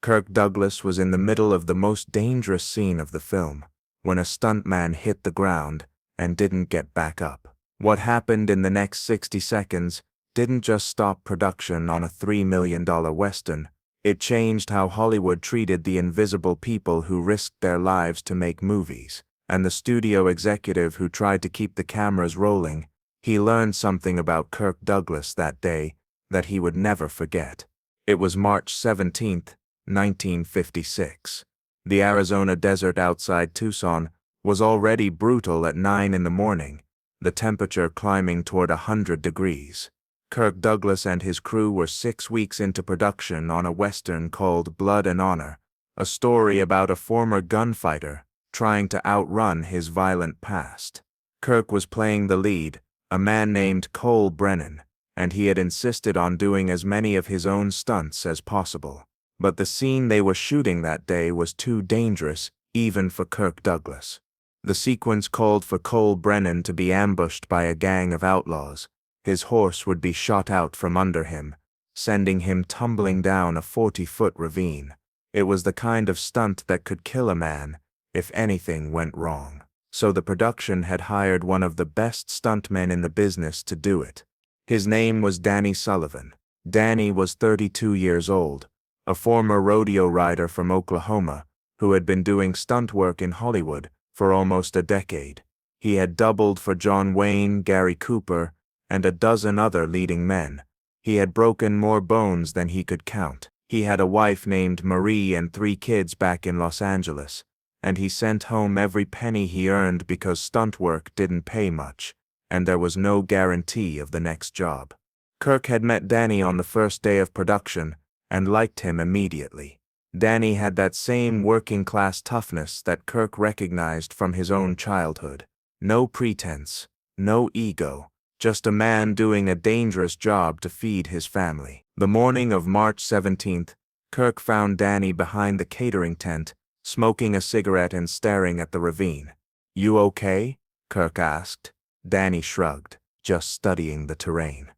Kirk Douglas was in the middle of the most dangerous scene of the film, when a stuntman hit the ground and didn't get back up. What happened in the next 60 seconds didn't just stop production on a $3 million Western, it changed how Hollywood treated the invisible people who risked their lives to make movies, and the studio executive who tried to keep the cameras rolling. He learned something about Kirk Douglas that day that he would never forget. It was March 17, 1956. The Arizona desert outside Tucson was already brutal at 9 in the morning, the temperature climbing toward 100 degrees. Kirk Douglas and his crew were 6 weeks into production on a Western called Blood and Honor, a story about a former gunfighter trying to outrun his violent past. Kirk was playing the lead, a man named Cole Brennan, and he had insisted on doing as many of his own stunts as possible. But the scene they were shooting that day was too dangerous, even for Kirk Douglas. The sequence called for Cole Brennan to be ambushed by a gang of outlaws. His horse would be shot out from under him, sending him tumbling down a 40-foot ravine. It was the kind of stunt that could kill a man if anything went wrong. So the production had hired one of the best stuntmen in the business to do it. His name was Danny Sullivan. Danny was 32 years old, a former rodeo rider from Oklahoma who had been doing stunt work in Hollywood for almost a decade. He had doubled for John Wayne, Gary Cooper, and a dozen other leading men. He had broken more bones than he could count. He had a wife named Marie and 3 kids back in Los Angeles, and he sent home every penny he earned because stunt work didn't pay much, and there was no guarantee of the next job. Kirk had met Danny on the first day of production and liked him immediately. Danny had that same working-class toughness that Kirk recognized from his own childhood. No pretense, no ego, just a man doing a dangerous job to feed his family. The morning of March 17th, Kirk found Danny behind the catering tent, smoking a cigarette and staring at the ravine. "You okay?" Kirk asked. Danny shrugged, just studying the terrain.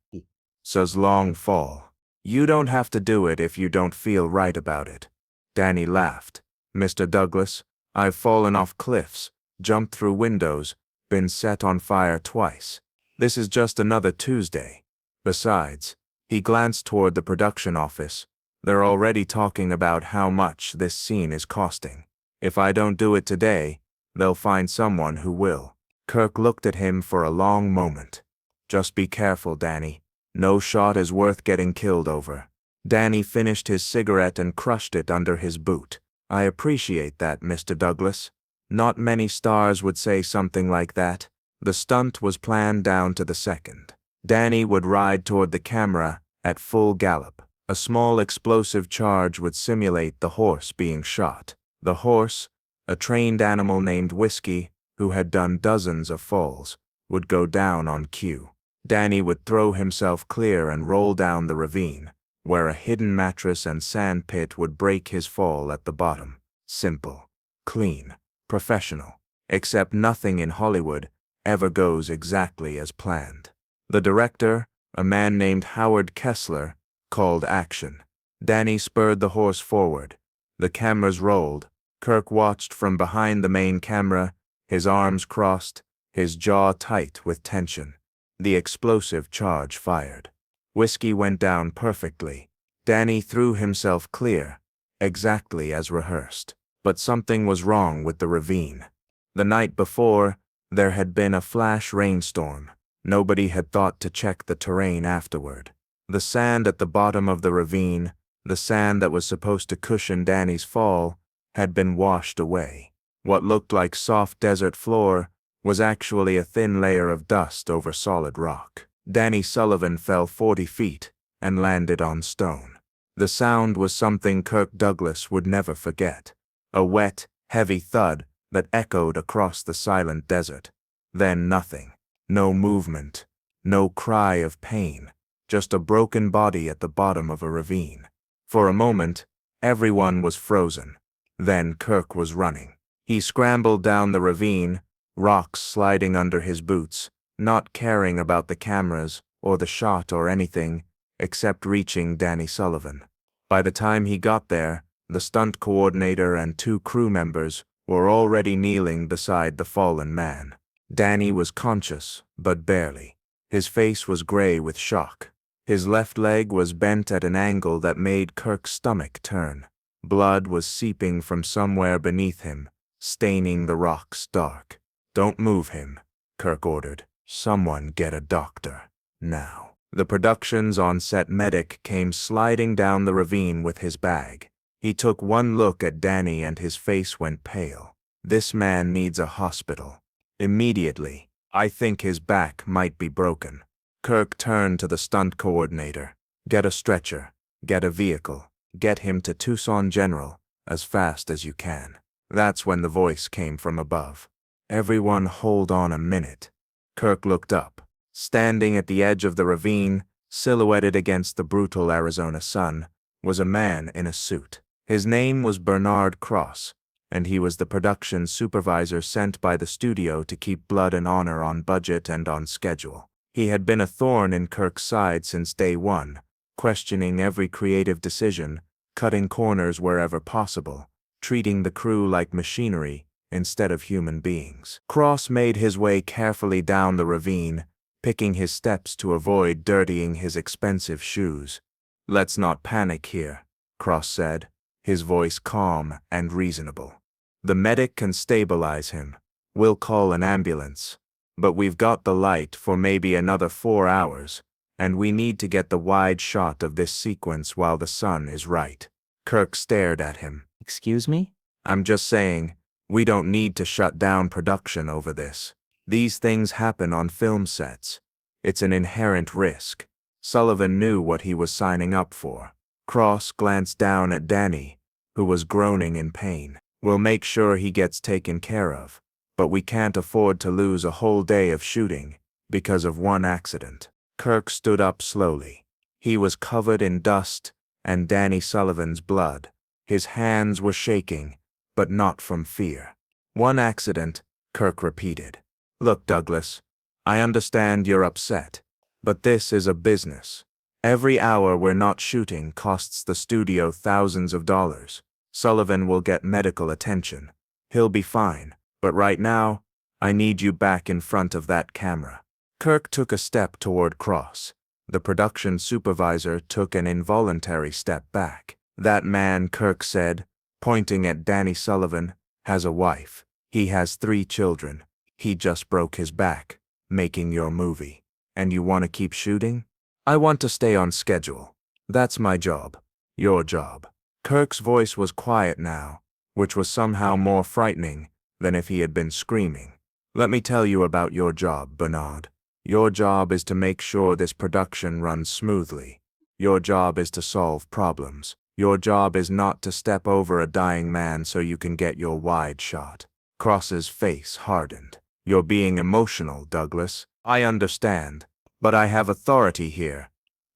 "So's long fall. You don't have to do it if you don't feel right about it." Danny laughed. "Mr. Douglas, I've fallen off cliffs, jumped through windows, been set on fire twice. This is just another Tuesday. Besides," he glanced toward the production office, "they're already talking about how much this scene is costing. If I don't do it today, they'll find someone who will." Kirk looked at him for a long moment. "Just be careful, Danny. No shot is worth getting killed over." Danny finished his cigarette and crushed it under his boot. "I appreciate that, Mr. Douglas. Not many stars would say something like that." The stunt was planned down to the second. Danny would ride toward the camera at full gallop. A small explosive charge would simulate the horse being shot. The horse, a trained animal named Whiskey, who had done dozens of falls, would go down on cue. Danny would throw himself clear and roll down the ravine, where a hidden mattress and sand pit would break his fall at the bottom. Simple, clean, professional. Except nothing in Hollywood ever goes exactly as planned. The director, a man named Howard Kessler, called action. Danny spurred the horse forward. The cameras rolled. Kirk watched from behind the main camera, his arms crossed, his jaw tight with tension. The explosive charge fired. Whiskey went down perfectly. Danny threw himself clear, exactly as rehearsed. But something was wrong with the ravine. The night before, there had been a flash rainstorm. Nobody had thought to check the terrain afterward. The sand at the bottom of the ravine, the sand that was supposed to cushion Danny's fall, had been washed away. What looked like soft desert floor was actually a thin layer of dust over solid rock. Danny Sullivan fell 40 feet and landed on stone. The sound was something Kirk Douglas would never forget. A wet, heavy thud that echoed across the silent desert. Then nothing. No movement. No cry of pain. Just a broken body at the bottom of a ravine. For a moment, everyone was frozen. Then Kirk was running. He scrambled down the ravine, rocks sliding under his boots, not caring about the cameras or the shot or anything, except reaching Danny Sullivan. By the time he got there, The stunt coordinator and 2 crew members were already kneeling beside the fallen man. Danny was conscious, but barely. His face was gray with shock. His left leg was bent at an angle that made Kirk's stomach turn. Blood was seeping from somewhere beneath him, staining the rocks dark. "Don't move him," Kirk ordered. "Someone get a doctor. Now." The production's on-set medic came sliding down the ravine with his bag. He took one look at Danny and his face went pale. "This man needs a hospital. Immediately. I think his back might be broken." Kirk turned to the stunt coordinator. "Get a stretcher. Get a vehicle. Get him to Tucson General, as fast as you can." That's when the voice came from above. "Everyone hold on a minute." Kirk looked up. Standing at the edge of the ravine, silhouetted against the brutal Arizona sun, was a man in a suit. His name was Bernard Cross, and he was the production supervisor sent by the studio to keep Blood and Honor on budget and on schedule. He had been a thorn in Kirk's side since day one, questioning every creative decision, cutting corners wherever possible, treating the crew like machinery instead of human beings. Cross made his way carefully down the ravine, picking his steps to avoid dirtying his expensive shoes. "Let's not panic here," Cross said, his voice calm and reasonable. "The medic can stabilize him. We'll call an ambulance. But we've got the light for maybe another 4 hours, and we need to get the wide shot of this sequence while the sun is right." Kirk stared at him. Excuse me? "I'm just saying, we don't need to shut down production over this. These things happen on film sets. It's an inherent risk." Sullivan knew what he was signing up for. Cross glanced down at Danny, who was groaning in pain. "We'll make sure he gets taken care of, but we can't afford to lose a whole day of shooting because of one accident." Kirk stood up slowly. He was covered in dust and Danny Sullivan's blood. His hands were shaking, but not from fear. "One accident," Kirk repeated. "Look, Douglas, I understand you're upset, but this is a business. Every hour we're not shooting costs the studio thousands of dollars. Sullivan will get medical attention. He'll be fine, but right now, I need you back in front of that camera." Kirk took a step toward Cross. The production supervisor took an involuntary step back. "That man," Kirk said, pointing at Danny Sullivan, "has a wife. He has 3 children. He just broke his back, making your movie. And you want to keep shooting? I want to stay on schedule. That's my job. Your job." Kirk's voice was quiet now, which was somehow more frightening than if he had been screaming. "Let me tell you about your job, Bernard. Your job is to make sure this production runs smoothly. Your job is to solve problems. Your job is not to step over a dying man so you can get your wide shot." Cross's face hardened. "You're being emotional, Douglas. I understand, but I have authority here.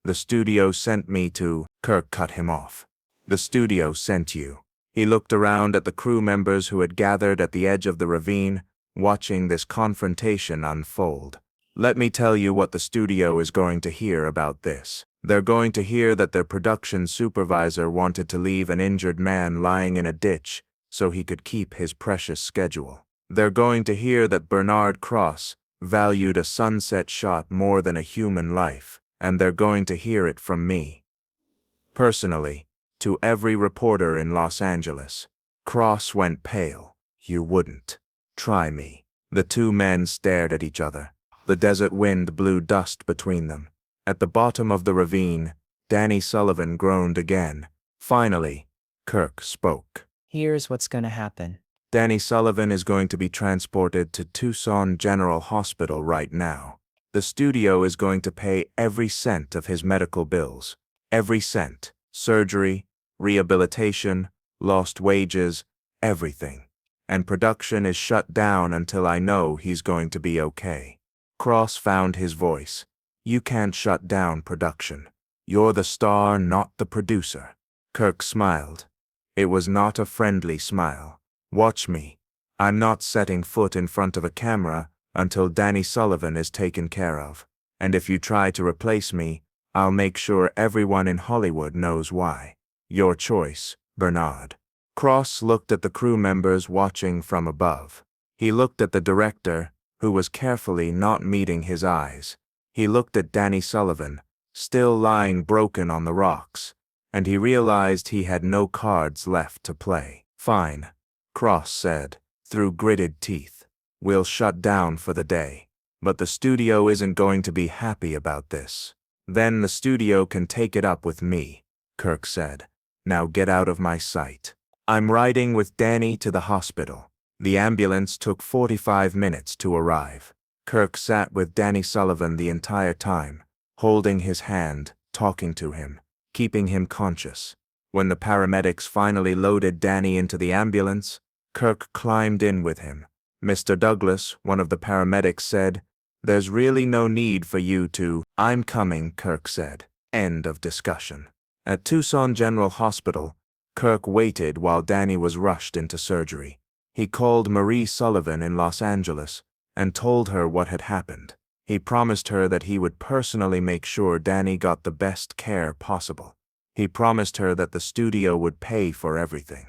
The studio sent me to—" Kirk cut him off. "The studio sent you." He looked around at the crew members who had gathered at the edge of the ravine, watching this confrontation unfold. "Let me tell you what the studio is going to hear about this. They're going to hear that their production supervisor wanted to leave an injured man lying in a ditch so he could keep his precious schedule. They're going to hear that Bernard Cross valued a sunset shot more than a human life, and they're going to hear it from me. Personally, to every reporter in Los Angeles." Cross went pale. "You wouldn't. Try me." The 2 men stared at each other. The desert wind blew dust between them. At the bottom of the ravine, Danny Sullivan groaned again. Finally, Kirk spoke. Here's what's gonna happen. "Danny Sullivan is going to be transported to Tucson General Hospital right now. The studio is going to pay every cent of his medical bills. Every cent. Surgery, rehabilitation, lost wages, everything. And production is shut down until I know he's going to be okay." Cross found his voice. "You can't shut down production. You're the star, not the producer." Kirk smiled. It was not a friendly smile. "Watch me. I'm not setting foot in front of a camera until Danny Sullivan is taken care of. And if you try to replace me, I'll make sure everyone in Hollywood knows why. Your choice, Bernard. Cross looked at the crew members watching from above. He looked at the director, who was carefully not meeting his eyes. He looked at Danny Sullivan, still lying broken on the rocks, and he realized he had no cards left to play. "Fine," Cross said, through gritted teeth. "We'll shut down for the day. But the studio isn't going to be happy about this." "Then the studio can take it up with me," Kirk said. "Now get out of my sight." "I'm riding with Danny to the hospital." The ambulance took 45 minutes to arrive. Kirk sat with Danny Sullivan the entire time, holding his hand, talking to him, keeping him conscious. When the paramedics finally loaded Danny into the ambulance, Kirk climbed in with him. "Mr. Douglas," one of the paramedics said, "there's really no need for you to—" "I'm coming," Kirk said. End of discussion. At Tucson General Hospital, Kirk waited while Danny was rushed into surgery. He called Marie Sullivan in Los Angeles and told her what had happened. He promised her that he would personally make sure Danny got the best care possible. He promised her that the studio would pay for everything.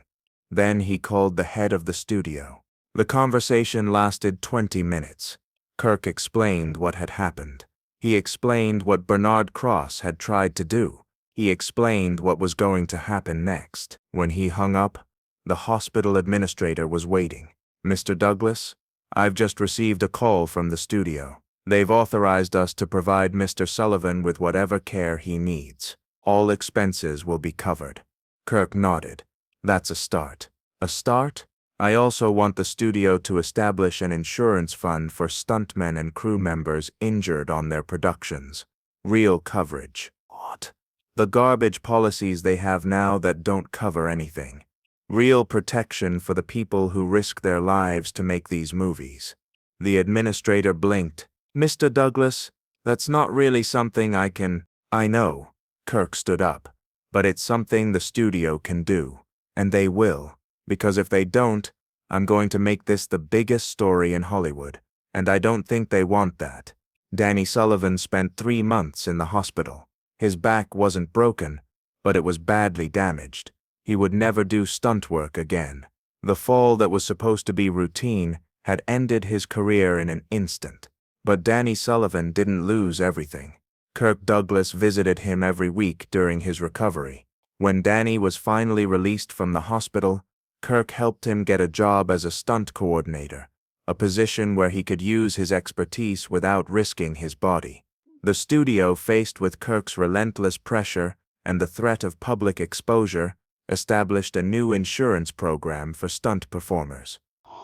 Then he called the head of the studio. The conversation lasted 20 minutes. Kirk explained what had happened. He explained what Bernard Cross had tried to do. He explained what was going to happen next. When he hung up, the hospital administrator was waiting. "Mr. Douglas, I've just received a call from the studio. They've authorized us to provide Mr. Sullivan with whatever care he needs. All expenses will be covered." Kirk nodded. "That's a start." "A start? I also want the studio to establish an insurance fund for stuntmen and crew members injured on their productions. Real coverage." "What?" "The garbage policies they have now that don't cover anything. Real protection for the people who risk their lives to make these movies." The administrator blinked. "Mr. Douglas, that's not really something I can—" "I know." Kirk stood up. "But it's something the studio can do. And they will. Because if they don't, I'm going to make this the biggest story in Hollywood. And I don't think they want that." Danny Sullivan spent 3 months in the hospital. His back wasn't broken, but it was badly damaged. He would never do stunt work again. The fall that was supposed to be routine had ended his career in an instant. But Danny Sullivan didn't lose everything. Kirk Douglas visited him every week during his recovery. When Danny was finally released from the hospital, Kirk helped him get a job as a stunt coordinator, a position where he could use his expertise without risking his body. The studio, faced with Kirk's relentless pressure and the threat of public exposure, established a new insurance program for stunt performers.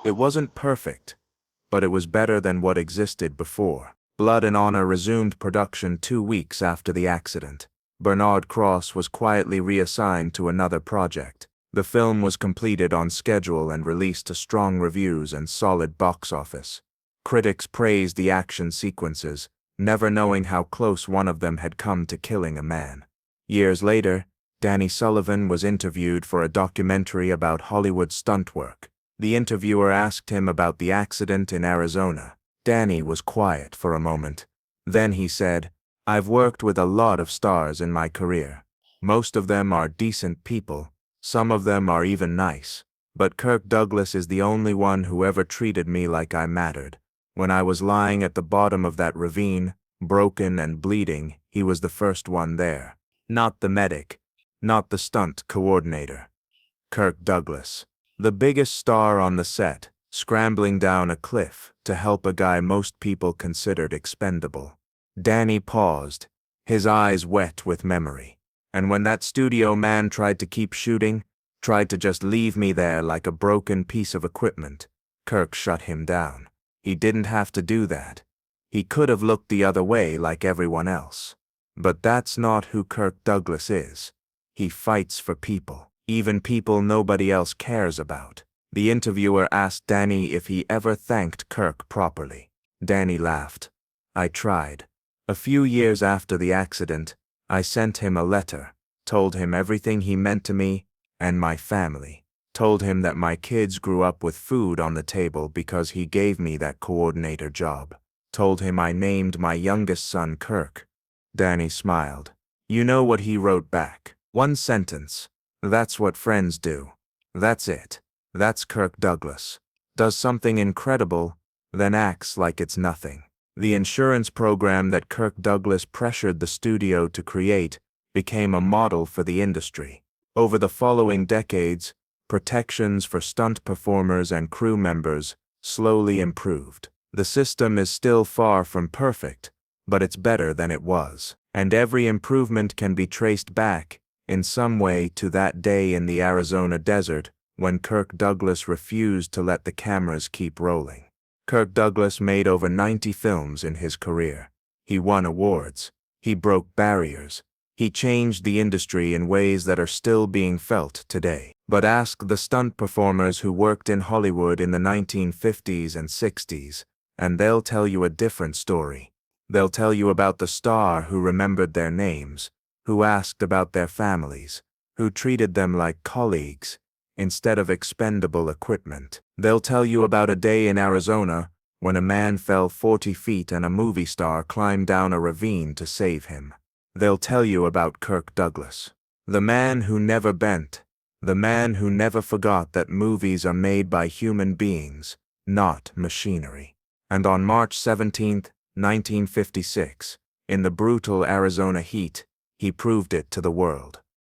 It wasn't perfect, but it was better than what existed before. Blood and Honor resumed production 2 weeks after the accident. Bernard Cross was quietly reassigned to another project. The film was completed on schedule and released to strong reviews and solid box office. Critics praised the action sequences, never knowing how close one of them had come to killing a man. Years later, Danny Sullivan was interviewed for a documentary about Hollywood stunt work. The interviewer asked him about the accident in Arizona. Danny was quiet for a moment. Then he said, "I've worked with a lot of stars in my career. Most of them are decent people. Some of them are even nice. But Kirk Douglas is the only one who ever treated me like I mattered. When I was lying at the bottom of that ravine, broken and bleeding, he was the first one there. Not the medic, not the stunt coordinator. Kirk Douglas, the biggest star on the set, scrambling down a cliff to help a guy most people considered expendable." Danny paused, his eyes wet with memory. "And when that studio man tried to keep shooting, tried to just leave me there like a broken piece of equipment, Kirk shut him down. He didn't have to do that. He could have looked the other way like everyone else. But that's not who Kirk Douglas is. He fights for people, even people nobody else cares about." The interviewer asked Danny if he ever thanked Kirk properly. Danny laughed. "I tried. A few years after the accident, I sent him a letter, told him everything he meant to me and my family, told him that my kids grew up with food on the table because he gave me that coordinator job, told him I named my youngest son Kirk." Danny smiled. "You know what he wrote back? 1 sentence. That's what friends do. That's it. That's Kirk Douglas. Does something incredible, then acts like it's nothing. The insurance program that Kirk Douglas pressured the studio to create became a model for the industry. Over the following decades, protections for stunt performers and crew members slowly improved. The system is still far from perfect, but it's better than it was. And every improvement can be traced back, in some way, to that day in the Arizona desert when Kirk Douglas refused to let the cameras keep rolling. Kirk Douglas made over 90 films in his career. He won awards. He broke barriers. He changed the industry in ways that are still being felt today. But ask the stunt performers who worked in Hollywood in the 1950s and 60s, and they'll tell you a different story. They'll tell you about the star who remembered their names, who asked about their families, who treated them like colleagues instead of expendable equipment. They'll tell you about a day in Arizona when a man fell 40 feet and a movie star climbed down a ravine to save him. They'll tell you about Kirk Douglas, the man who never bent, the man who never forgot that movies are made by human beings, not machinery. And on March 17, 1956, in the brutal Arizona heat, he proved it to the world.